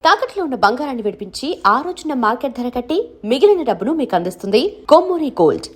తాకట్లో ఉన్న బంగారాన్ని విడిపించి ఆ రోజున మార్కెట్ ధర కట్టి మిగిలిన డబ్బును మీకు అందిస్తుంది కొమ్మూరి గోల్డ్.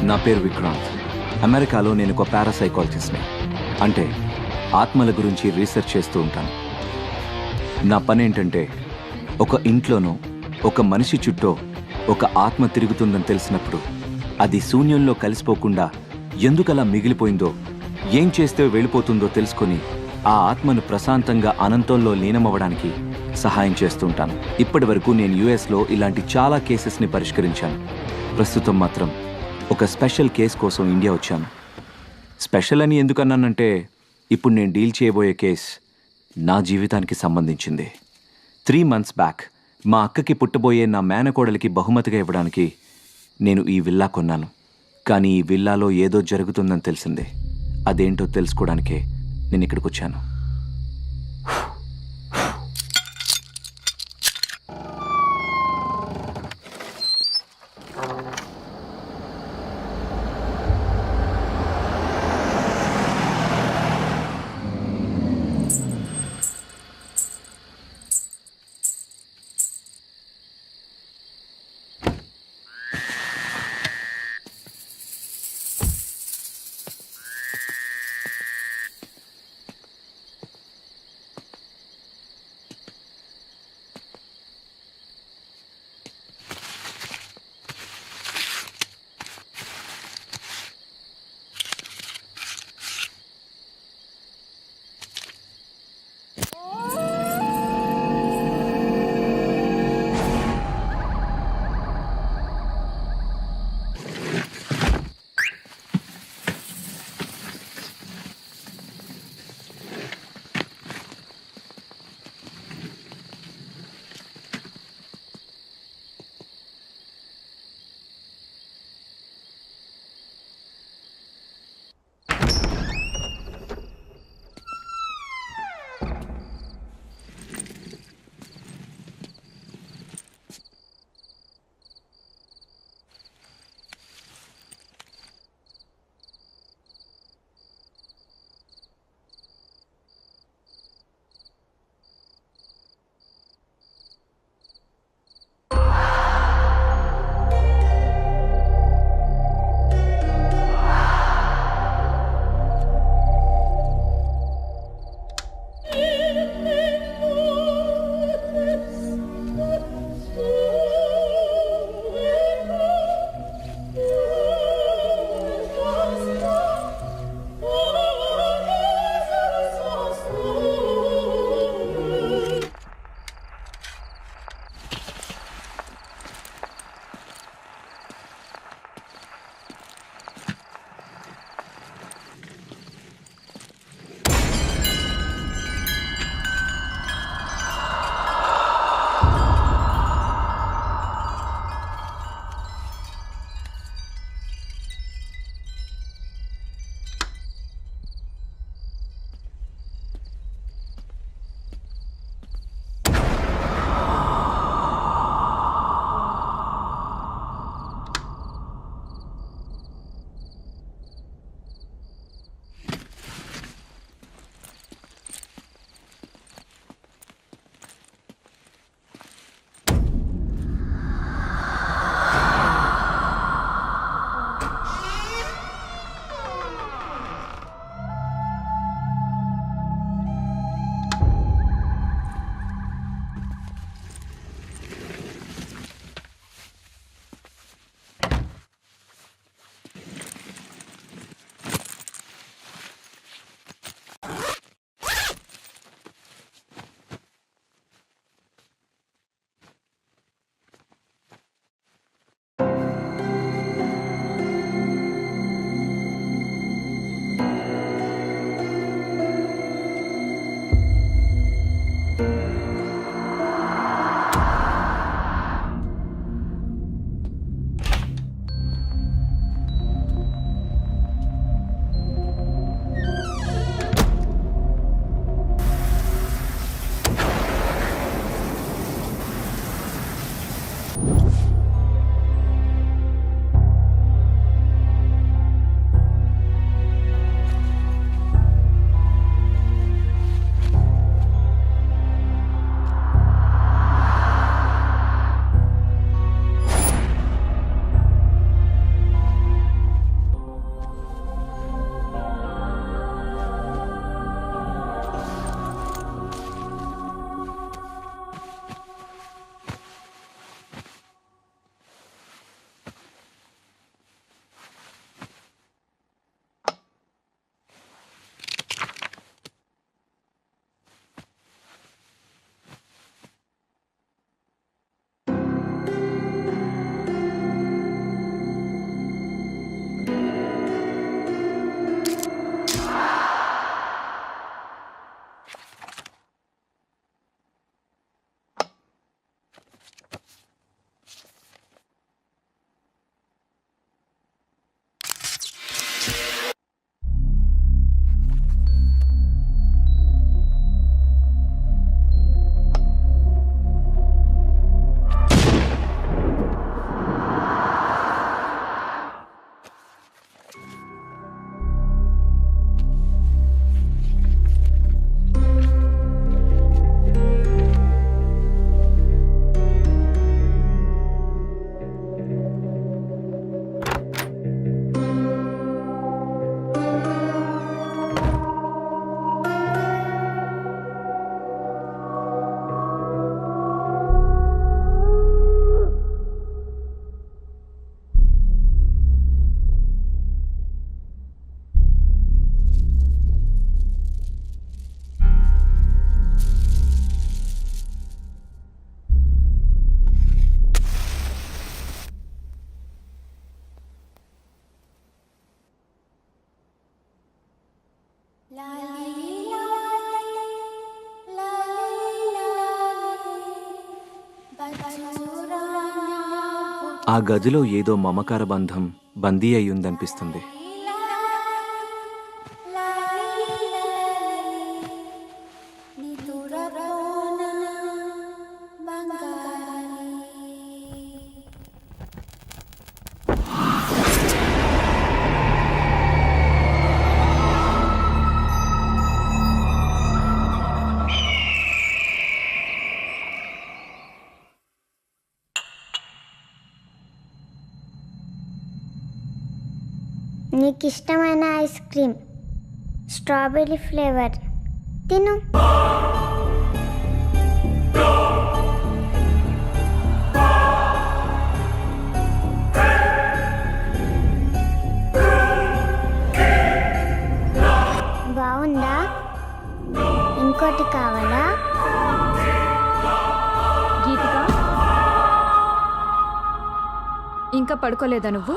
నా పేరు విక్రాంత్. అమెరికాలో నేను ఒక పారాసైకాలజిస్ట్ని, అంటే ఆత్మల గురించి రీసెర్చ్ చేస్తూ ఉంటాను. నా పని ఏంటంటే ఒక ఇంట్లోనూ ఒక మనిషి చుట్టూ ఒక ఆత్మ తిరుగుతుందని తెలిసినప్పుడు అది శూన్యంలో కలిసిపోకుండా ఎందుకలా మిగిలిపోయిందో, ఏం చేస్తే వెళ్ళిపోతుందో తెలుసుకొని ఆ ఆత్మను ప్రశాంతంగా అనంతంలో లీనమవ్వడానికి సహాయం చేస్తుంటాను. ఇప్పటి వరకు నేను యుఎస్లో ఇలాంటి చాలా కేసెస్ని పరిష్కరించాను. ప్రస్తుతం మాత్రం ఒక స్పెషల్ కేస్ కోసం ఇండియా వచ్చాను. స్పెషల్ అని ఎందుకన్నానంటే ఇప్పుడు నేను డీల్ చేయబోయే కేస్ నా జీవితానికి సంబంధించింది. 3 months బ్యాక్ మా అక్కకి పుట్టబోయే నా మేనకోడలికి బహుమతిగా ఇవ్వడానికి నేను ఈ విల్లా కొన్నాను. కానీ ఈ విల్లాలో ఏదో జరుగుతుందని తెలిసిందే. అదేంటో తెలుసుకోవడానికే నేను ఇక్కడికి వచ్చాను. ఆ గదిలో ఏదో మమకార బంధం బందీ అయ్యుందనిపిస్తుంది. నీకు ఇష్టమైన ఐస్ క్రీమ్ స్ట్రాబెర్రీ ఫ్లేవర్ తిను. బాగుందా? ఇంకోటి కావాలా? గీతిక, ఇంకా పడుకోలేదా నువ్వు?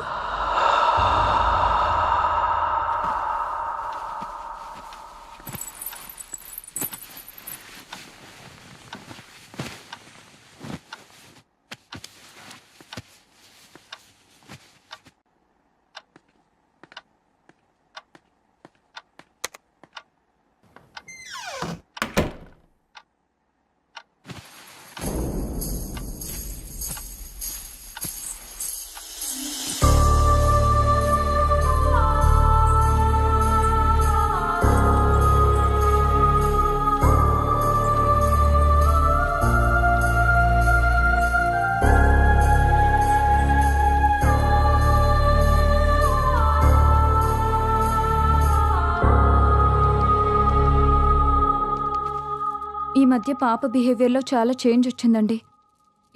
ఈ మధ్య పాప బిహేవియర్లో చాలా చేంజ్ వచ్చిందండి.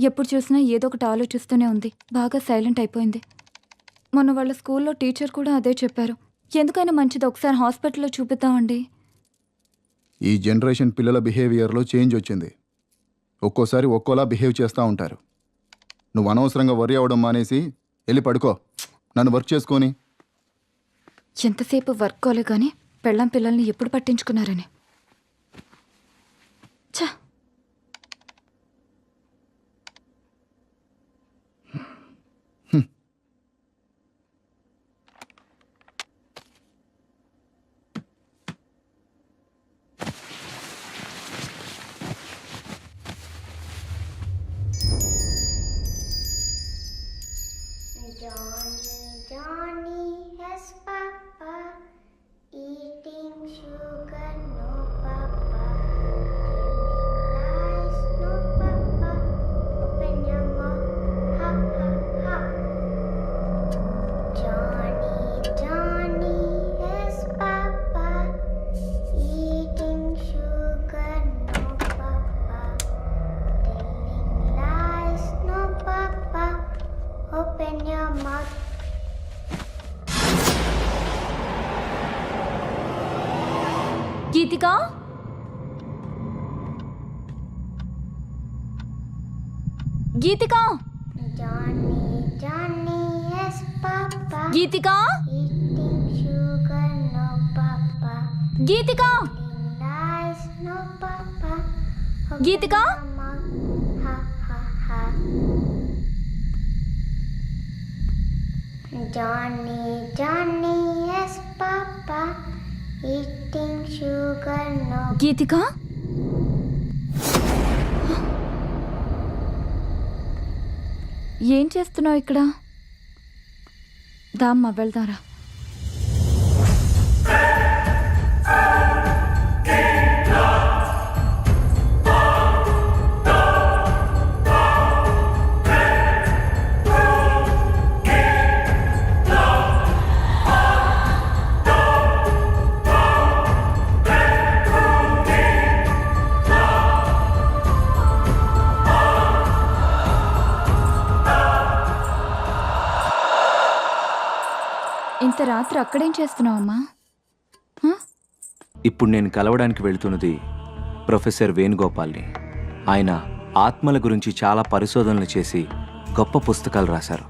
ఎప్పుడు చూసినా ఏదో ఒకటి ఆలోచిస్తూనే ఉంది. బాగా సైలెంట్ అయిపోయింది. మొన్న వాళ్ళ స్కూల్లో టీచర్ కూడా అదే చెప్పారు. ఎందుకైనా మంచిది ఒకసారి హాస్పిటల్లో చూపిద్దామండి. ఈ జనరేషన్ పిల్లల బిహేవియర్లో చేంజ్ వచ్చింది. ఒక్కోసారి ఒక్కోలా బిహేవ్ చేస్తూ ఉంటారు. నువ్వు అనవసరంగా వరి అవ్వడం మానేసి వెళ్ళి పడుకో. నన్ను వర్క్ చేసుకొని. ఎంతసేపు వర్క్ కోలే కానీ పెళ్ళాం పిల్లల్ని ఎప్పుడు పట్టించుకున్నారని. ఛ! Johnny has papa, eating sugar, no papa, telling lies, no papa, open your mouth, ha ha ha. Johnny has papa, eating sugar, no papa, telling lies, no papa, open your mouth. Geethika, Geethika, Johnny has papa, Geethika, eating sugar, no papa, Geethika, telling lies, no papa, open Geethika. your mouth, ha ha ha. Johnny has papa, eating sugar, no. గీతిక, ఏం చేస్తున్నావు ఇక్కడ? దామ్మా వెళ్దారా. ఇంత రాత్రి అక్కడేం చేస్తున్నావమ్మా? ఇప్పుడు నేను కలవడానికి వెళ్తున్నది professor వేణుగోపాల్ని. ఆయన ఆత్మల గురించి చాలా పరిశోధనలు చేసి గొప్ప పుస్తకాలు రాశారు.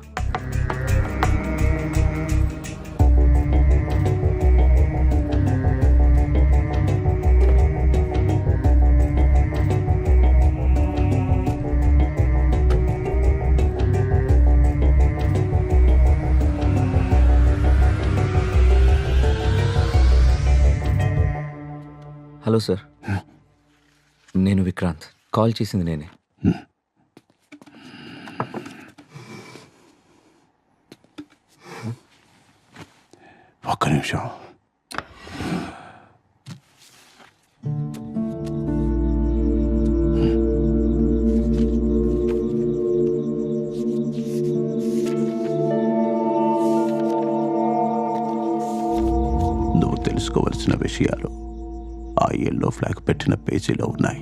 హలో సార్, నేను విక్రాంత్. కాల్ చేసింది నేనే. ఒక్క నిమిషం. నువ్వు తెలుసుకోవలసిన విషయాలు ఆ ఎల్లో ఫ్లాగ్ పెట్టిన పేజీలో ఉన్నాయి.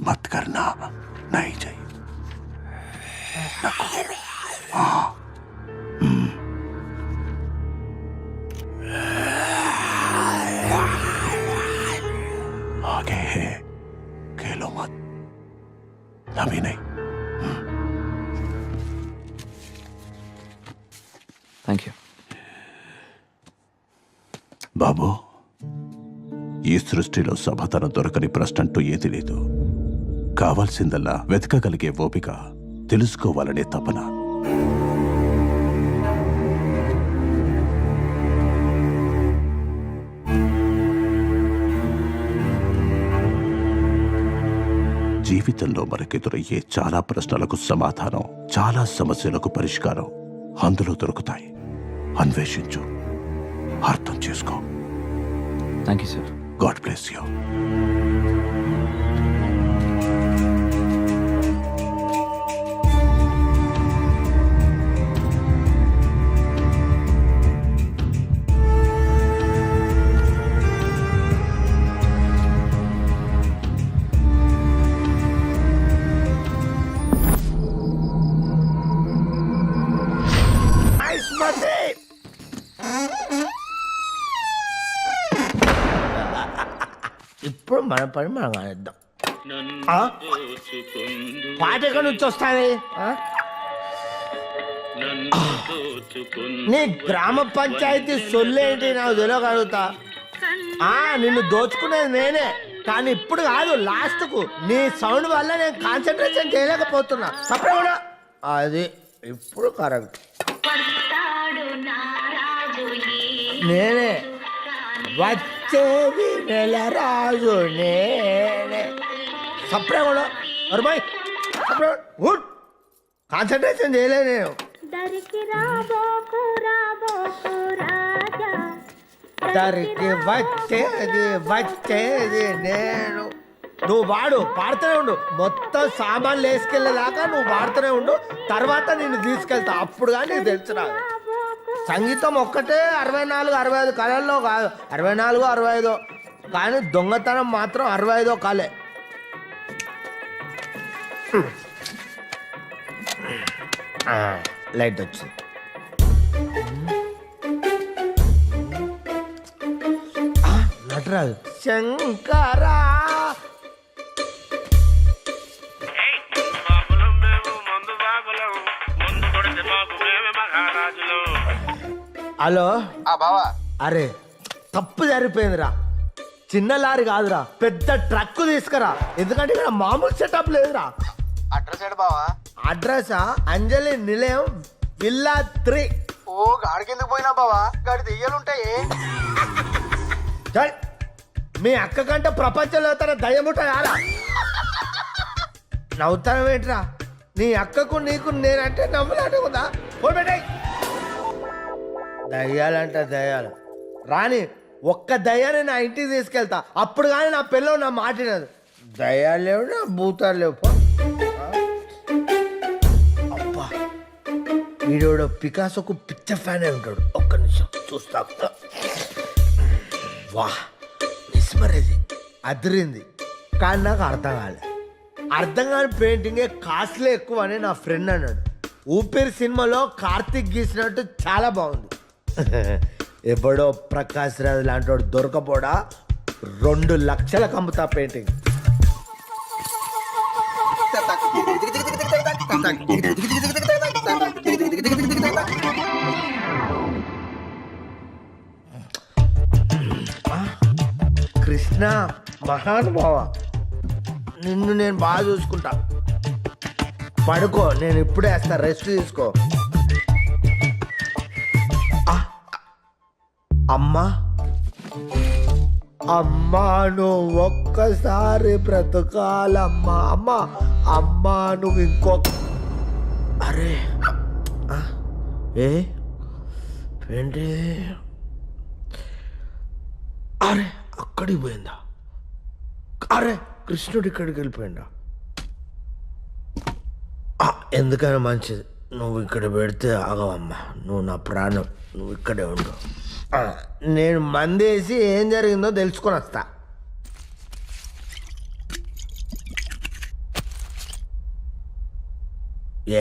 मत करना नहीं चाहिए. आगे है, खेलो मत. अभी नहीं. Thank you. బాబు, ఈ సృష్టిలో సమాధానం దొరకని ప్రశ్న అంటూ ఏది లేదు. కావాల్సిందల్లా వెతకగలిగే ఓపిక, తెలుసుకోవాలనే తపన. జీవితంలో మనకెదురయ్యే చాలా ప్రశ్నలకు సమాధానం, చాలా సమస్యలకు పరిష్కారం అందులో దొరుకుతాయి. అన్వేషించు, అర్థం చేసుకో. Thank you sir. God bless you. ఇప్పుడు మన పని మనం కానిద్దాం. పాట ఎక్కడి నుంచి వస్తుంది? నీ గ్రామ పంచాయతీ సొల్లేంటి నాకు తెలియగలుగుతా. నిన్ను దోచుకునేది నేనే, కానీ ఇప్పుడు కాదు, లాస్ట్ కు నీ సౌండ్ వల్ల నేను కాన్సన్ట్రేషన్ చేయలేకపోతున్నా. తప్పకుండా అది ఇప్పుడు కరెక్ట్. నేనే వచ్చేది నెల రాజు నేనే. సప్రే కూడా అరుమాయ్ కాన్సన్ట్రేషన్ చేయలే నేను. దరికి వచ్చేది నేను. నువ్వు పాడుతూనే ఉండు. మొత్తం సామాన్లు వేసుకెళ్ళేదాకా నువ్వు పాడుతూనే ఉండు. తర్వాత నేను తీసుకెళ్తా, అప్పుడు కానీ నీకు తెలుసు. నాకు సంగీతం ఒక్కటే 64, 65 కళల్లో కాదు, 64, 65. కానీ దొంగతనం మాత్రం 65 కళే. లైట్ వచ్చింది. నటరాజు శంకరా. హలో బావా, అరే తప్పు జరిగిపోయిందిరా. చిన్న లారీ కాదురా, పెద్ద ట్రక్ తీసుకురా. ఎందుకంటే ఇక్కడ మామూలు సెటప్ లేదురా. అడ్రస్ ఏడు బావా? అడ్రస్ అంజలి నిలయం విల్లా 3. ఓ గాడికి ఎందుకు పోయినా బావా? గాడి దెయ్యాలుంటాయి. చల్, మీ అక్క కంటే ప్రపంచంలో తన దయ్యముట కారా? నవ్వుతానం ఏంట్రా? నీ అక్కకు నీకు నేనంటే నవ్వులాట ఉందా? పోబెట్టాయి. దయ్యాలంట దయ్యాలు రాని, ఒక్క దయ్యాన్ని నా ఇంటికి తీసుకెళ్తా, అప్పుడు కానీ నా పిల్లలు నా మాటినదు. దయ్యాలు లేవు, నా భూతాలు లేవు. అబ్బా, వీడు పికాసోకు పిచ్చ ఫ్యాన్ అయి ఉంటాడు. ఒక్క నిమిషం చూస్తా. వాహ్, నిస్మరేది అదిరింది. కానీ నాకు అర్థం కాలే. అర్థం కాని పెయింటింగే కాస్ట్లీ ఎక్కువ అని నా ఫ్రెండ్ అన్నాడు. ఊపిరి సినిమాలో కార్తీక్ గీసినట్టు చాలా బాగుంది. ఎప్పుడో ప్రకాష్ రాజ్ లాంటి దొరకపోడా 2 లక్షలకు అమ్ముతా పెయింటింగ్. కృష్ణ మహానుభావ, నిన్ను నేను బాగా చూసుకుంటా. పడుకో, నేను ఇప్పుడే వేస్తా, రెస్ట్ తీసుకో. అమ్మా అమ్మా నువ్వు ఒక్కసారి బ్రతకాలమ్మా. అమ్మా అమ్మా నువ్వు అరే ఏ ఏంటి అరే అక్కడికి పోయిందా? అరే కృష్ణుడు ఇక్కడికి వెళ్ళిపోయిందా? ఎందుకైనా మంచిది నువ్వు ఇక్కడ పెడితే ఆగవమ్మా. నువ్వు నా ప్రాణం, నువ్వు ఇక్కడే ఉండు. నేను మందేసి ఏం జరిగిందో తెలుసుకొని వస్తా.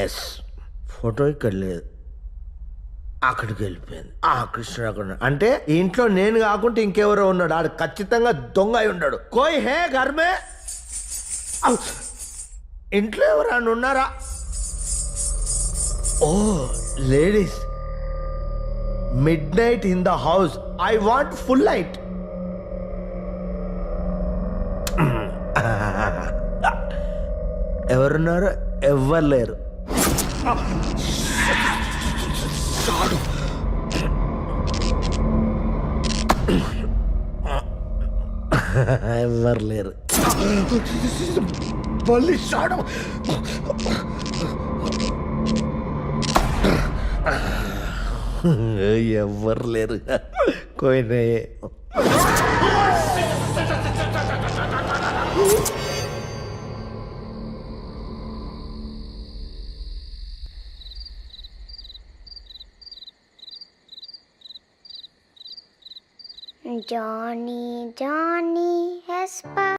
ఎస్ ఫోటో ఇక్కడ లేదు, అక్కడికి వెళ్ళిపోయింది. కృష్ణుడు అక్కడ ఉన్నాడు. అంటే ఈ ఇంట్లో నేను కాకుంటే ఇంకెవరో ఉన్నాడు. ఆడు ఖచ్చితంగా దొంగ అయి ఉన్నాడు. కోయ్ హే గర్మే, ఇంట్లో ఎవరైనా ఉన్నారా? ఓ ladies, midnight in the house. I want full light. ఎవరున్నారు? ఎవ్వరు లేరు. ఎవరు లేరు. మళ్ళీ షాడు. ఎవ్వరు లేరు. కోయినే Johnny, Johnny has